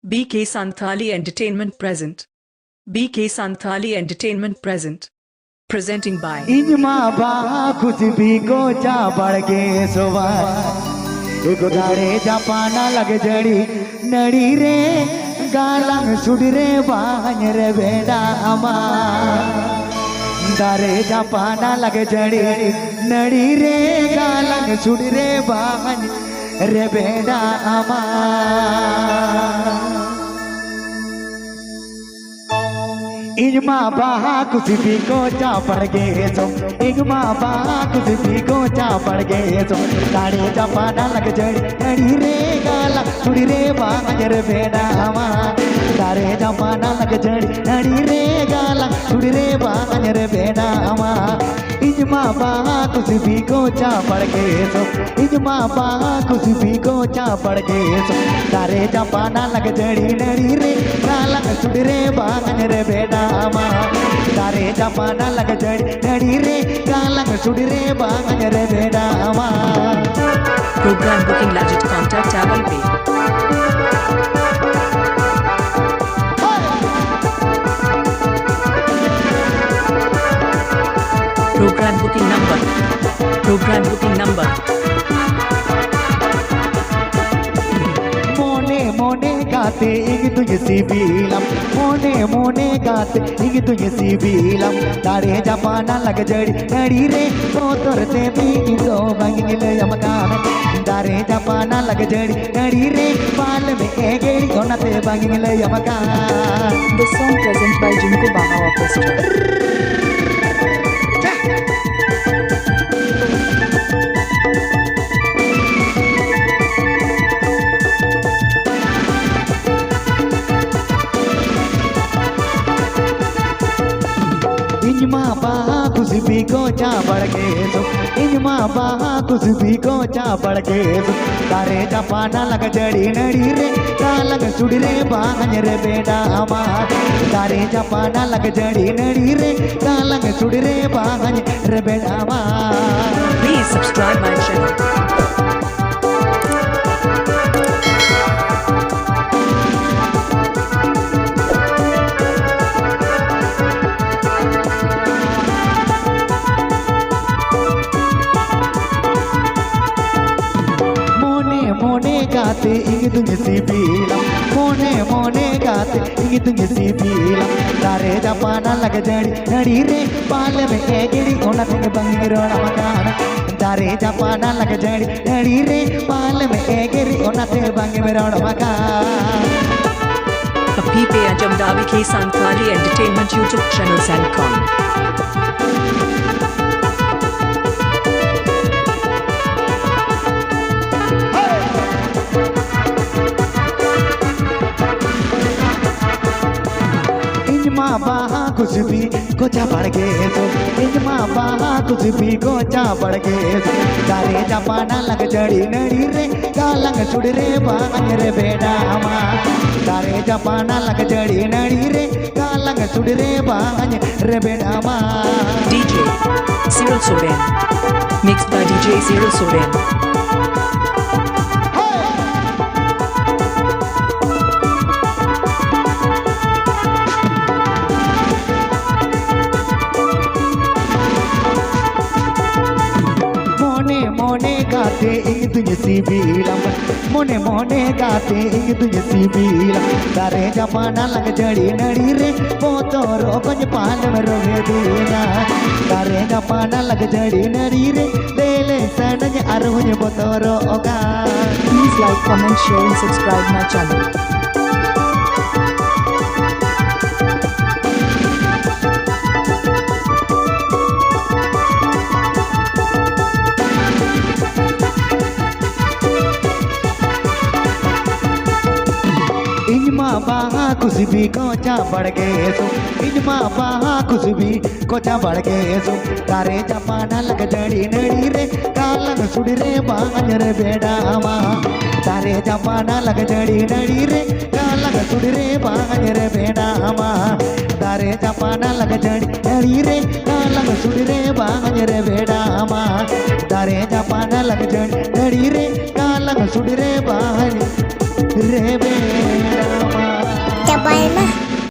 BK Santhali Entertainment present. BK Santhali Entertainment present. Presenting by इनमा बा कुछ भी को जा बढ़ के सोवा एक दाड़े जापाना लग जड़ी नड़ी रे गालंग सुडरे बांग रे बेड़ा अमा दारे जापाना लग जड़ी नड़ी रे गालंग सुडरे बांग रे बेड़ा अमा इनमा बहा कुछ भी को चा पड़ गए सो इनमा बहा कुछ भी को चा पड़ गए सो ताड़े जापाना लग जड़ी नड़ी रे गाला सुड़ी रे बांगर बेड़ा हमा तारे जापाना लग जड़ी नड़ी रे गाला सुड़ी रे बांगर बेड़ा हमा इनमा बहा कुछ भी को चा पड़ गए सो इनमा बहा कुछ भी को चा पड़ गए सो तारे जापाना लग जड़ी नड़ी रे गाला सुड़ी रे बांगर बेड़ा तारे जापाना लग जड़ी नड़ी रे गालंग सुड़ी रे बांग रे बेड़ा अमा Program booking legit contact Aval Pay. Program booking number. Program booking number. मोने गाते इंग तुझे सी बीलम मोने गाते इंग तुझे सी बीलम तारे जापाना लग जड़ी नड़ी रे को तोरते भी इंदो बंगिले यमकान तारे जापाना लग जड़ी नड़ी रे पाल में एगेड़ी ओनते बंगिले यमकान The song present by Junko Baha Orchestra. इनमा बहा कुछ भी को चा बढ़ गए सो इनमा बहा कुछ भी को चा बढ़ गए सो तारे जापाना लग जड़ी नड़ी रे गालंग सुड़ी रे बांग रे बेड़ा अमा तारे जापाना लग जड़ी नड़ी रे गालंग सुड़ी रे बांग रे बेड़ा अमा Please subscribe my channel. मोने गाते इंग तुझे सी बीलम मोने गाते इंग तुझे सी बीलम तारे जापाना लग जड़ी नड़ी रे पाल में एगड़ी ओनते बंगिरोड़ा मकान तारे जापाना लग जड़ी नड़ी रे पाल में एगड़ी ओनते बंगिरोड़ा मकान PPay Ajamda BK Santhali Entertainment YouTube channel Sancom. इनमा बहा कुछ भी कोचा बढ़ गए सो इनमा बहा कुछ भी कोचा बढ़ गए सो तारे जापाना लग जड़ी नड़ी रे गालंग सुड़ी रे बांग रे बेड़ा अमा तारे जापाना लग जड़ी नड़ी रे गालंग सुड़ी रे बांग रे बेड़ा अमा DJ Cyril Soren. Mixed by DJ Cyril Soren. मोने गाते इंग तुझे सी बीलम मोने गाते इंग तुझे सी बीलम तारे जापाना लग जड़ी नड़ी रे पोतोरो बज पाल में रोगे दीना तारे जापाना लग जड़ी नड़ी रे लेले सनज अरुज पोतोरो ओगा Please like, comment, share and subscribe my channel. इनमा बहा कुछ भी कोचा बढ़ गए सो इनमा बहा कुछ भी कोचा बढ़ गए सो तारे जापाना लग जड़ी नड़ी रे गालंग सुड़ी रे बांग रे बेड़ा अमा तारे जापाना लग जड़ी नड़ी रे गालंग सुड़ी रे बांग रे बेड़ा अमा तारे जापाना लग जड़ी नड़ी रे गालंग सुड़ी रे बांग रे बेड़ा अमा तारे जापाना लग जड़ी नड़ी रे गालंग सुड़ी रे बांग रे बेड़ा चप्पल में